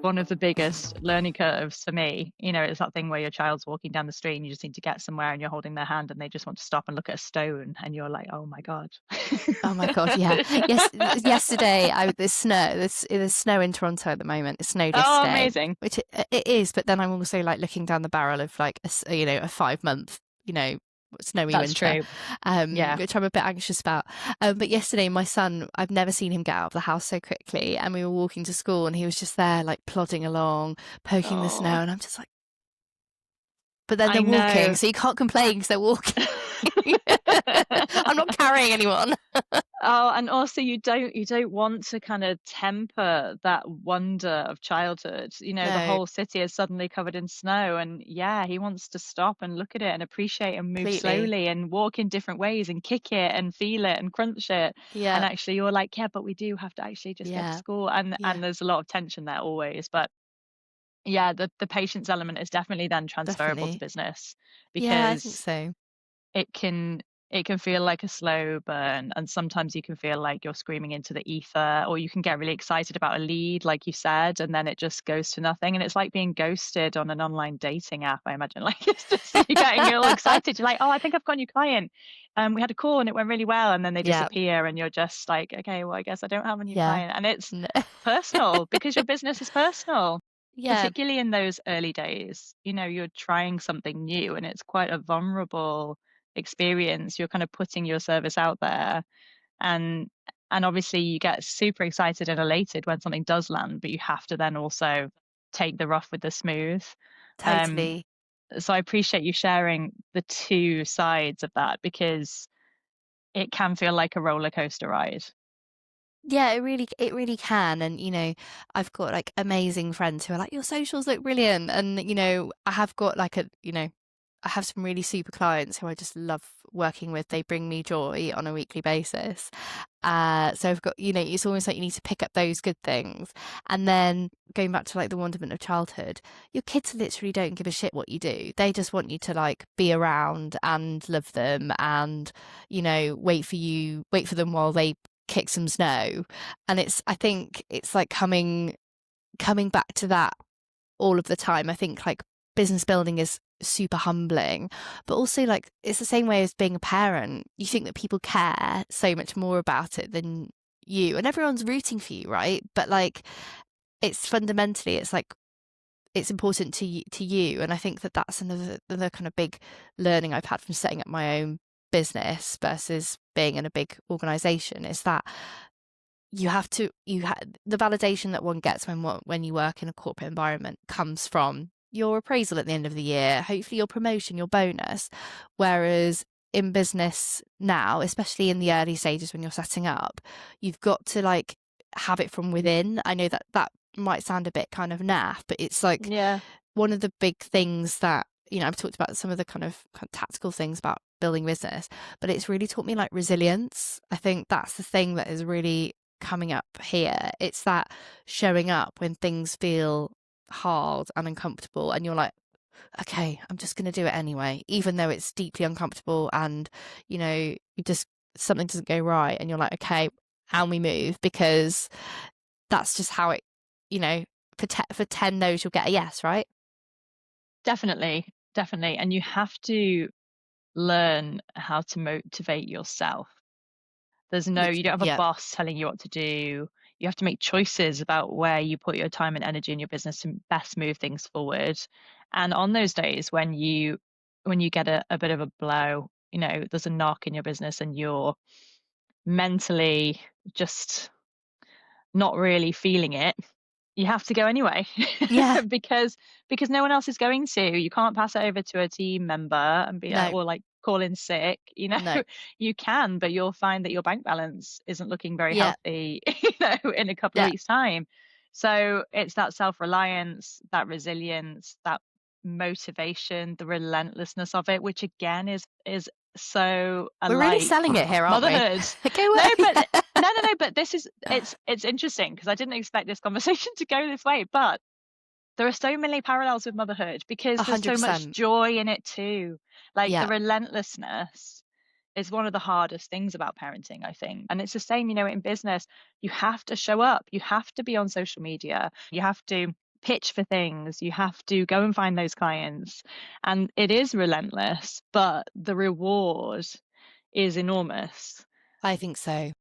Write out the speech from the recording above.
One of the biggest learning curves for me, it's that thing where your child's walking down the street and you just need to get somewhere and you're holding their hand and they just want to stop and look at a stone and you're like, oh my God. Oh my God, yeah. Yes, yesterday there's snow in Toronto at the moment. It snowed Oh, yesterday, amazing. which it is, but then I'm also like looking down the barrel of like a 5 month, snowy That's winter, true. Yeah. which I'm a bit anxious about. But yesterday my son, I've never seen him get out of the house so quickly, and we were walking to school and he was just there like plodding along, poking the snow, Oh, and I'm just like, but then I they're walking, know. so you can't complain because they're walking. I'm not carrying anyone. Oh, and also you don't want to kind of temper that wonder of childhood. The No, whole city is suddenly covered in snow, and yeah, he wants to stop and look at it and appreciate and move completely. slowly and walk in different ways and kick it and feel it and crunch it. And Yeah, actually you're like, yeah, but we do have to actually just get to yeah, school. And yeah. and there's a lot of tension there always. But yeah, the patience element is definitely then transferable to Definitely. business Yeah, I think because so. it can it can feel like a slow burn, and sometimes you can feel like you're screaming into the ether, or you can get really excited about a lead like you said, and then it just goes to nothing, and it's like being ghosted on an online dating app, I imagine. Like, it's just you're getting all excited, you're like, oh, I think I've got a new client, we had a call and it went really well, and then they Yeah, disappear and you're just like, okay, well, I guess I don't have a new yeah. client. And it's No. personal because your business is personal, Yeah, particularly in those early days. You're trying something new and it's quite a vulnerable experience. You're kind of putting your service out there, and obviously you get super excited and elated when something does land, but you have to then also take the rough with the smooth. Um, totally. so I appreciate you sharing the two sides of that because it can feel like a roller coaster ride. Yeah, it really can. And I've got like amazing friends who are like, your socials look brilliant. And I have got like I have some really super clients who I just love working with. They bring me joy on a weekly basis. So I've got, it's almost like you need to pick up those good things. And then going back to like the wonderment of childhood, your kids literally don't give a shit what you do. They just want you to like be around and love them and, wait for them while they kick some snow. And I think it's like coming back to that all of the time. I think like business building is super humbling, but also like it's the same way as being a parent. You think that people care so much more about it than you, and everyone's rooting for you, right? But like it's fundamentally, it's like it's important to you. And I think that that's another kind of big learning I've had from setting up my own business versus being in a big organization is that the validation that one gets when you work in a corporate environment comes from your appraisal at the end of the year, hopefully your promotion, your bonus. Whereas in business now, especially in the early stages when you're setting up, you've got to like have it from within. I know that might sound a bit kind of naff, but it's like Yeah, one of the big things that I've talked about some of the kind of tactical things about building business, but it's really taught me like resilience. I think that's the thing that is really coming up here. It's that showing up when things feel hard and uncomfortable, and you're like, okay, I'm just going to do it anyway, even though it's deeply uncomfortable, and you just something doesn't go right, and you're like, okay, and we move, because that's just how it, you know, for 10 no's you'll get a yes, right? definitely, definitely. And you have to learn how to motivate yourself. You don't have a Yeah, boss telling you what to do. You have to make choices about where you put your time and energy in your business to best move things forward. And on those days when you get a bit of a blow, there's a knock in your business and you're mentally just not really feeling it, you have to go anyway. yeah, because no one else is going to. You can't pass it over to a team member and be no, or like call in sick. no, You can, but you'll find that your bank balance isn't looking very yeah, healthy, in a couple of yeah. weeks' time. So it's that self-reliance, that resilience, that motivation, the relentlessness of it, which again is so We're really alike selling it here, aren't we? motherhood. Go No, away. but no, but this is it's interesting because I didn't expect this conversation to go this way, but there are so many parallels with motherhood because A there's hundred so much percent. joy in it too. Like the Yeah, relentlessness. is one of the hardest things about parenting, I think. And it's the same, in business. You have to show up. You have to be on social media. You have to pitch for things. You have to go and find those clients. And it is relentless, but the reward is enormous. I think so.